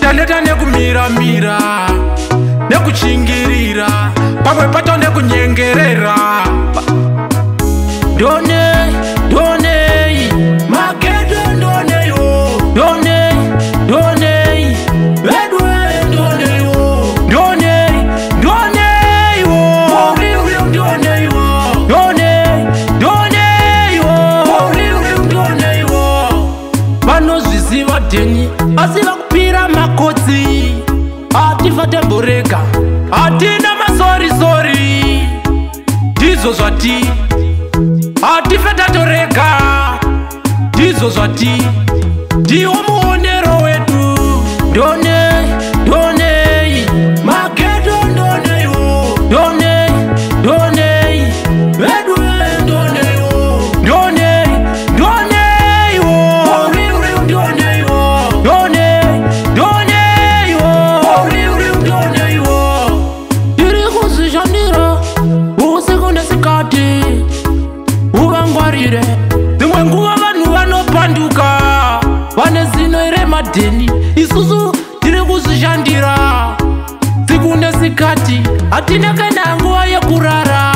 Taneta nekumira nekuchingirira pamwe pato nekunyengerera donei makedo donei vedwe donei vanozviziva dheni asi vakupira makotsi atifa temboreka atina masorisori ndizvo zvati atife tatoreka ndizvo zvati ndiwo muonero wedu donei makedo donei vedwe dzimwe nguva vanhu vanopanduka vane zino remadheni isusu tiri kuzvishandira siku nesikati hatina kana nguva yekurara